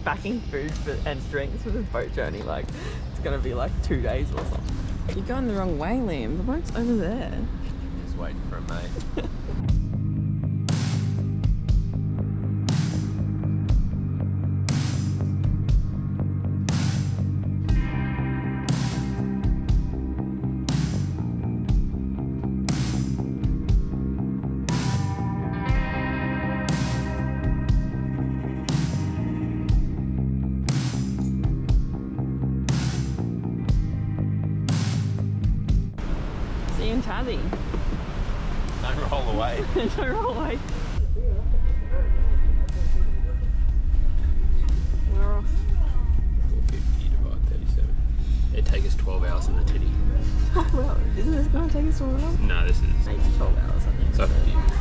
packing food and drinks for this boat journey. Like, it's gonna be like 2 days or something. You're going the wrong way, Liam. The boat's over there. Just waiting for a mate. See you in Tassie. Don't roll away. Don't roll away. We're off. 450 divided 37. It'd take us 12 hours in the tinny. Oh, well, isn't this going to take us 12 hours? No, this is 8 to 12 hours, I think. so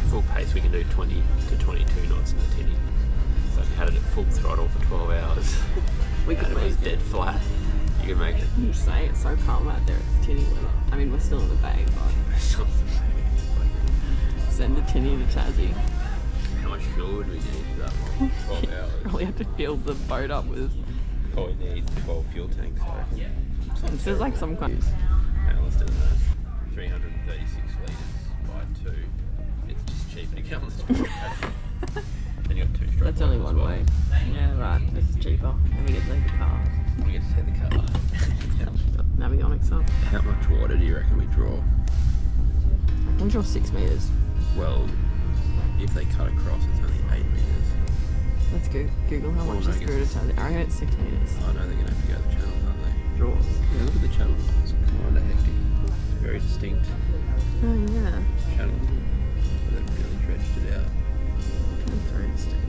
full pace. We can do 20 to 22 knots in the tinny. So if you had it at full throttle for 12 hours, We could and it was make it. dead flat, you could make it. You just say it's so calm out there. It's tinny weather. I mean, we're still in the bay, but send the tinny to Tassie. How much fuel would we need for that long? 12 hours. Probably have to fill the boat up with. Probably need 12 fuel tanks, I reckon. This is like some kind of. Let's do that. 336 litres by 2. It's just cheaper to get on the toilet. And you got 2 stroke. That's only as one well. way. Yeah, right. This is cheaper. And we get to take the car. We get to take the car. Navionics up. How much water do you reckon we draw? I can draw 6 meters. Well, if they cut across, it's only 8 metres. Let's go Google how much is through to Tassie. I reckon it's 6 meters. Oh no, they're going to have to go the channels, aren't they? Draws. Yeah, look at the channel. It's kind of hectic. It's very distinct Oh yeah. channel. But they've really dredged it out. That's very distinct.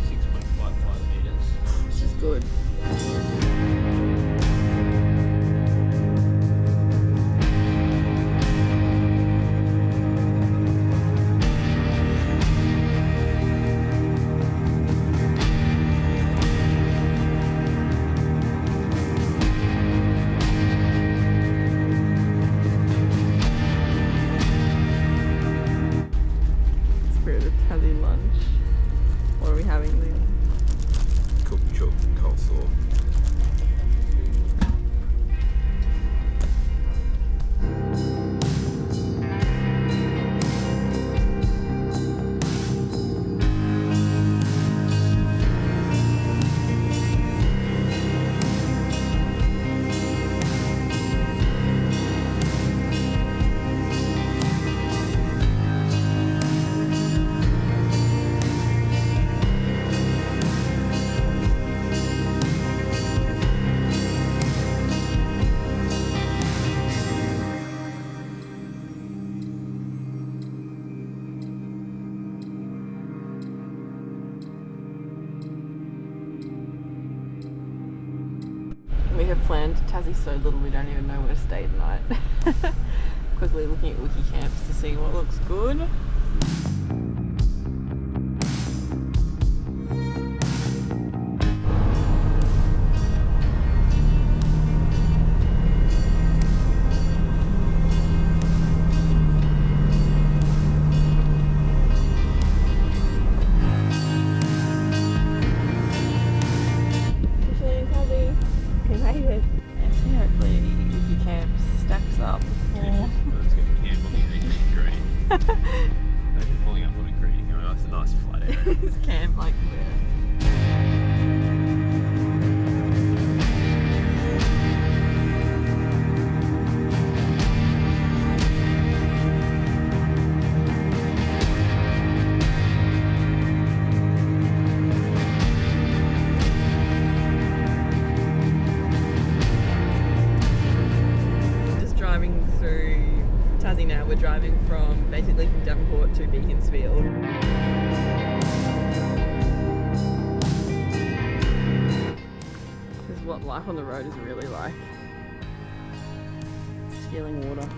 6.55 metres. Which is good. Spirit of Tassie lunch. What are we having then? Cooked chook, coleslaw. We have planned Tassie so little we don't even know where to stay tonight. Quickly looking at wiki camps to see what looks good. We made it. And see, hopefully wiki camp stacks up. Let's get the camp on the 18th green. Imagine pulling up on a green going, oh, it's a nice flat area. This camp like where? Now we're driving basically from Devonport to Beaconsfield. This is what life on the road is really like. Stealing water.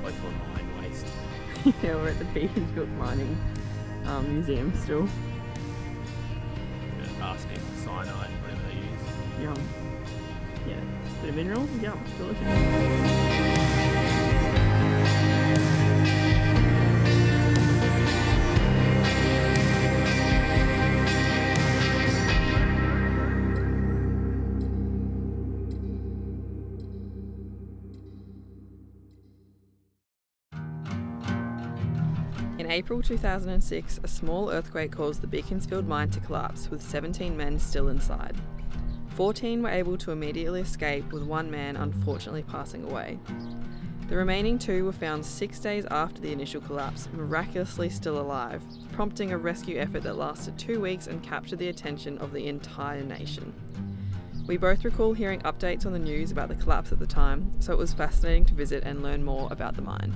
Local mine waste. Yeah, we're at the Beaconsfield Mining Museum still. Arsenic, cyanide, whatever they use. Yum. Yeah, bit of minerals, yum, delicious. In April 2006, a small earthquake caused the Beaconsfield mine to collapse, with 17 men still inside. 14 were able to immediately escape, with one man unfortunately passing away. The remaining 2 were found 6 days after the initial collapse, miraculously still alive, prompting a rescue effort that lasted 2 weeks and captured the attention of the entire nation. We both recall hearing updates on the news about the collapse at the time, so it was fascinating to visit and learn more about the mine.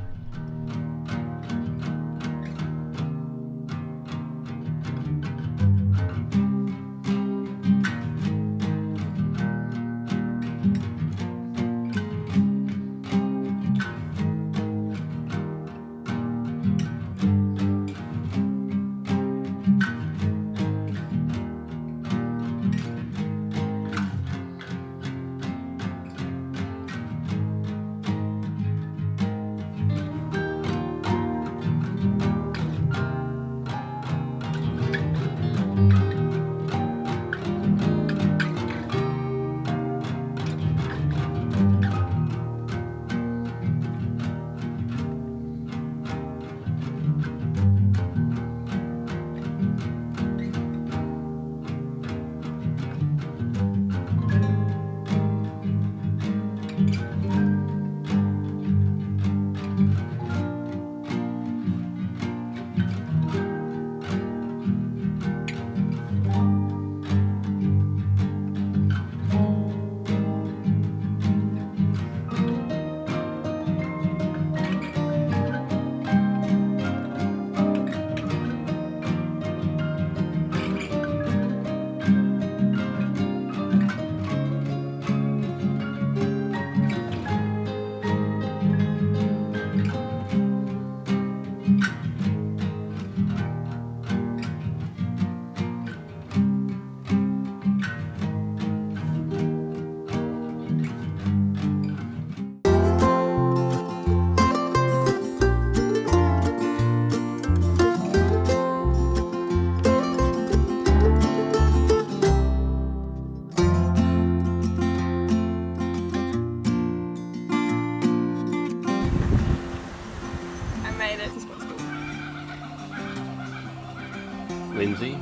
Lindsay.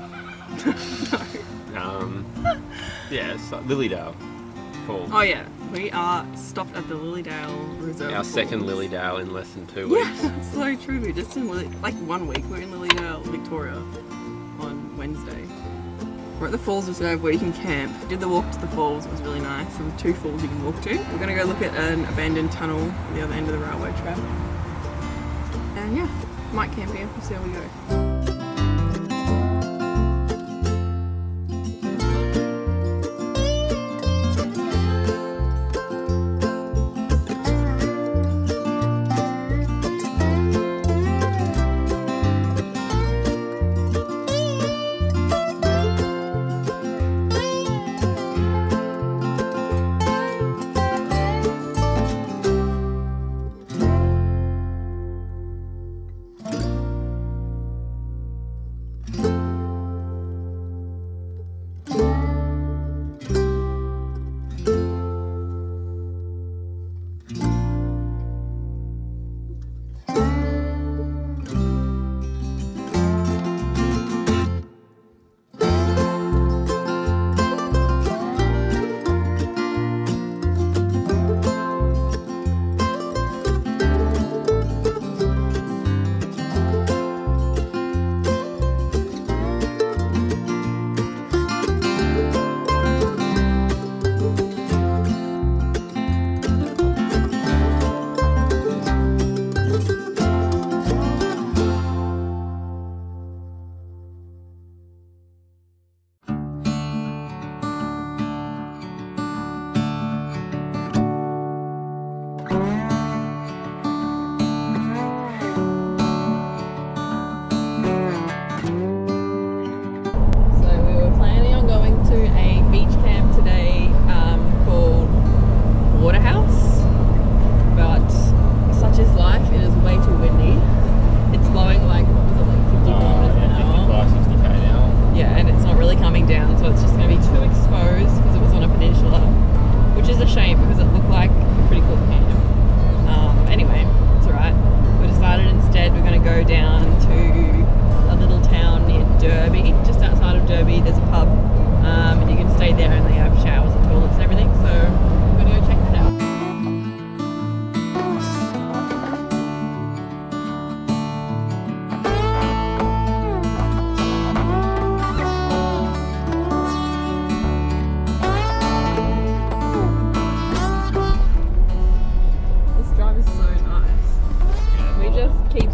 Yeah, it's Lilydale Falls. Oh yeah, we are stopped at the Lilydale Reserve. Our Falls. second Lilydale in less than 2 weeks. Yeah, that's so true. We're just in 1 week. We're in Lilydale, Victoria, on Wednesday. We're at the Falls Reserve where you can camp. We did the walk to the falls. It was really nice. There were 2 falls you can walk to. We're gonna go look at an abandoned tunnel at the other end of the railway track. And yeah, might camp here. We'll see how we go. Down to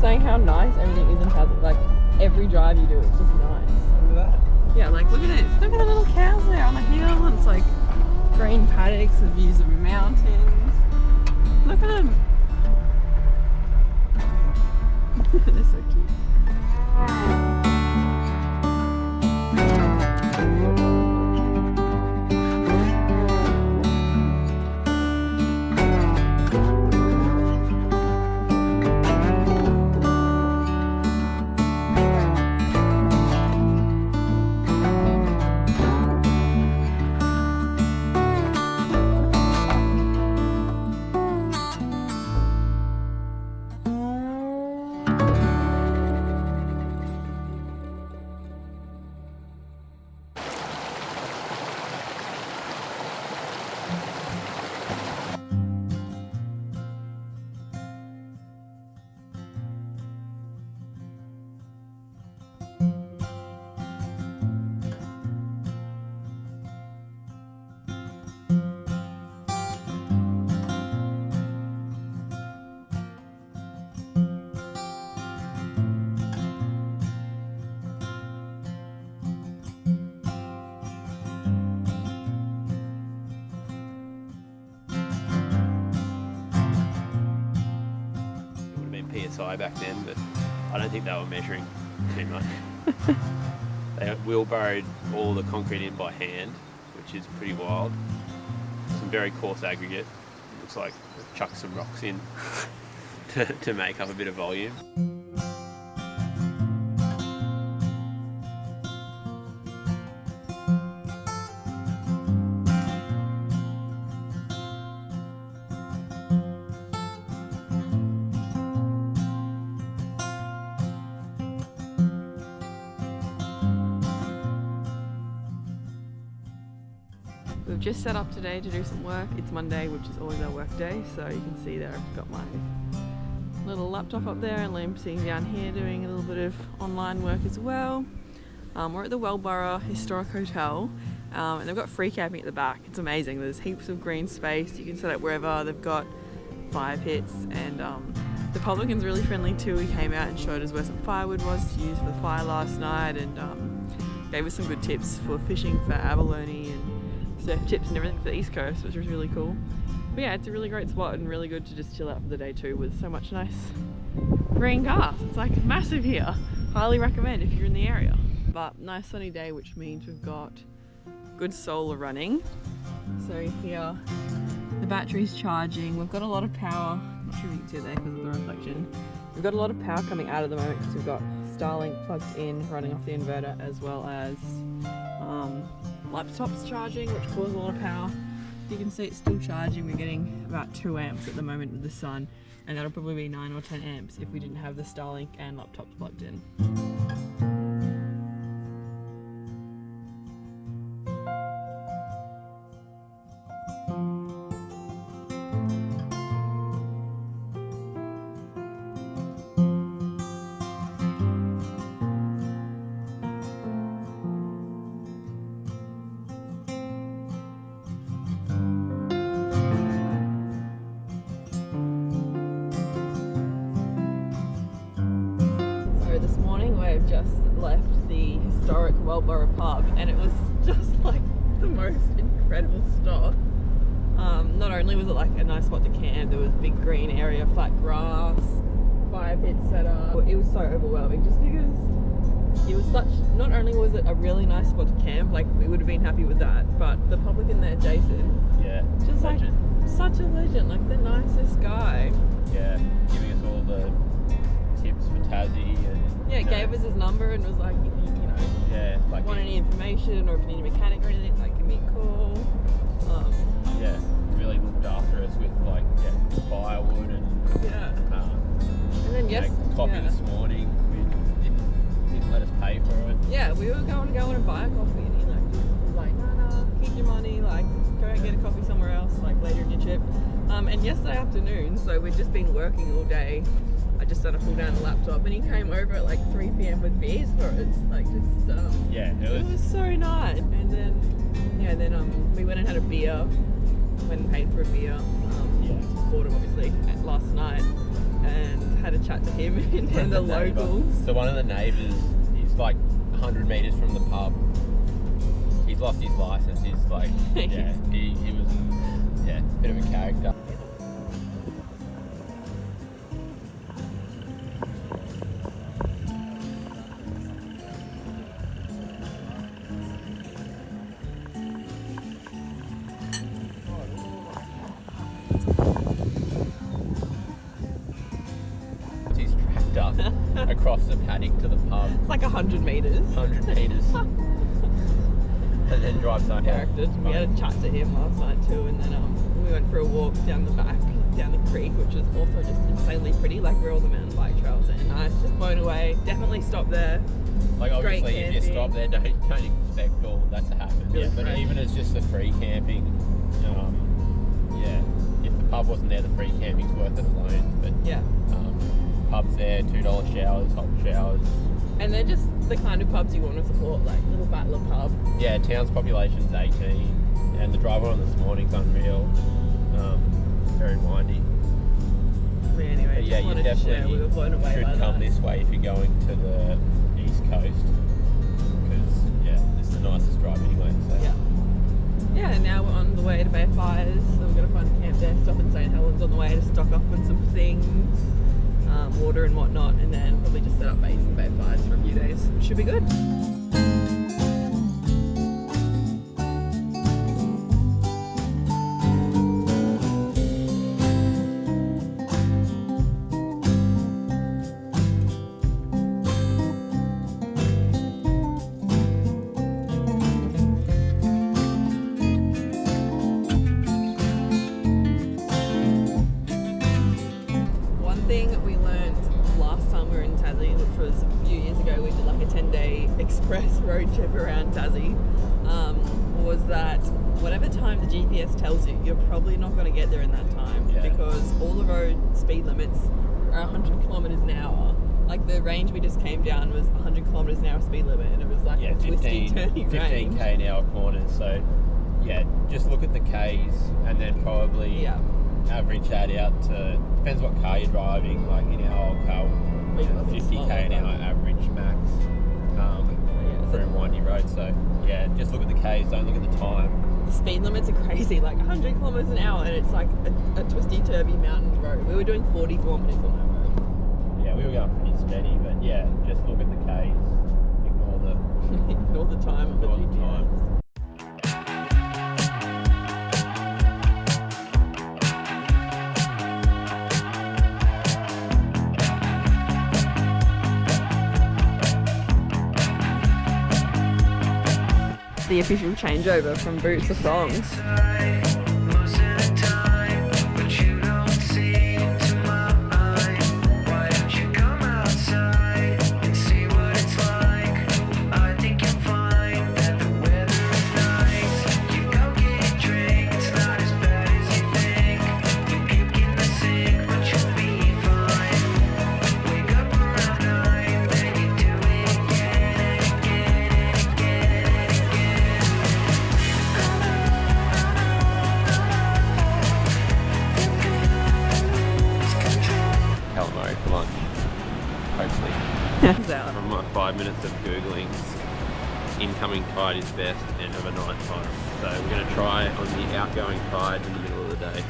saying how nice everything is in Tassie. Like every drive you do, it's just nice. Look at that. Yeah, like look at this. Look at the little cows there on the hill. And it's like green paddocks with views of mountains. Look at them. They're so cute. PSI back then, but I don't think they were measuring too much. They wheelbarrowed all the concrete in by hand, which is pretty wild. Some very coarse aggregate. Looks like they've chucked some rocks in to make up a bit of volume. We've just set up today to do some work. It's Monday, which is always our work day, so you can see there I've got my little laptop up there and Liam's sitting down here doing a little bit of online work as well. We're at the Weldborough Historic Hotel and they've got free camping at the back. It's amazing. There's heaps of green space. You can set up wherever. They've got fire pits and the publican's really friendly too. He came out and showed us where some firewood was to use for the fire last night and gave us some good tips for fishing for abalone and surf tips and everything for the East Coast, which was really cool. But yeah, it's a really great spot and really good to just chill out for the day too with so much nice green grass. It's like massive here. Highly recommend if you're in the area. But nice sunny day, which means we've got good solar running. So here the battery's charging. We've got a lot of power. I'm not sure if you can see it there because of the reflection. We've got a lot of power coming out at the moment because we've got Starlink plugged in, running off the inverter, as well as laptops charging, which causes a lot of power. You can see it's still charging. We're getting about 2 amps at the moment with the sun, and that'll probably be 9 or 10 amps if we didn't have the Starlink and laptops plugged in. This morning we've just left the historic Weldborough pub and it was just like the most incredible stop. Not only was it like a nice spot to camp, there was big green area, flat grass, fire pit set up. It was so overwhelming just because it was such, not only was it a really nice spot to camp, like we would have been happy with that, but the public in there, Jason, Yeah, just legend. Like such a legend, like the nicest guy. Yeah, giving us all the tips for Tassie and Yeah, gave us his number and was like, if you know, yeah, like want any information or if you need a mechanic or anything, like give me a call. yeah, really looked after us with like firewood and And then yes, coffee this morning. We didn't let us pay for it. Yeah, we were going to go in and buy a coffee and he like just was like, no, keep your money, like go and get a coffee somewhere else, like later in your trip. And yesterday afternoon, so we'd just been working all day. I just started to pull down the laptop and he came over at like 3 p.m. with beers for us, like just it was so nice. And then we went and had a beer, went and paid for a beer, bought him obviously last night, and had a chat to him and one of the locals. So one of the neighbours, he's like 100 metres from the pub. He's lost his licence. He's like, yeah, he was, yeah, a bit of a character. His tractor across the paddock to the pub. It's like 100 metres. 100 metres. And then drives home. Character. We had a chat to him last night too, and then we went for a walk down the back, down the creek, which is also just insanely pretty, like where all the mountain bike trails are nice, just blown away. Definitely stop there. Like obviously if you stop there, don't expect all that to happen. Yeah, but even as just the free camping, yeah, if the pub wasn't there, the free camping's worth it alone. But yeah, pubs there, $2 showers, hot showers. And they're just the kind of pubs you want to support, like Little Battler pub. Yeah, town's population's 18, and the drive on this morning's unreal. Very windy. But anyway, but yeah, just wanted to share. We were blown away should by come that. this way if you're going to the east coast, because yeah, it's the nicest drive anyway. So. Yeah, and now we're on the way to Bay Fires, so we're going to find a camp there, stop in St Helens on the way to stock up on some things, water and whatnot, and then probably just set up base in Bay Fires for a few days. Should be good. We learned last time we were in Tassie, which was a few years ago, we did like a 10-day express road trip around Tassie, was that whatever time the GPS tells you, you're probably not going to get there in that time, because all the road speed limits are 100 kilometres an hour. Like the range we just came down was 100 kilometres an hour speed limit, and it was like a twisty, turny range. 15k an hour corners, so yeah, just look at the Ks and then probably average that out to, depends what car you're driving, like in our old car, 50k an hour average max for a windy road. So yeah, just look at the Ks, don't look at the time. The speed limits are crazy, like 100 kilometres an hour, and it's like a twisty, turby mountain road. We were doing 40 kilometres on that road. Yeah, we were going pretty steady, but yeah, just look at the Ks, ignore the ignore the time on the GPS. The official changeover from boots to thongs. From my 5 minutes of Googling, incoming tide is best and overnight time. So we're going to try on the outgoing tide in the middle of the day.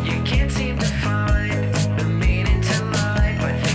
You can't seem to find the meaning to life.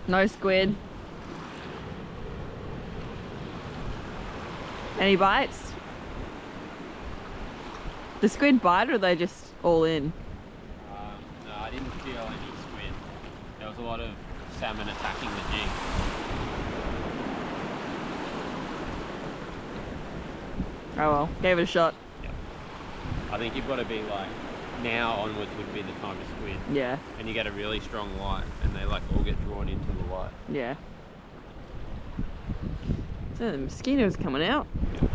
No squid. Any bites? The squid bite, or are they just all in? No, I didn't feel any squid. There was a lot of salmon attacking the jig. Oh well, gave it a shot. Yeah. I think you've got to be like, now onwards would be the time to squid. Yeah. And you get a really strong light and they like all get drawn into the light. Yeah. So the mosquitoes coming out. Yeah.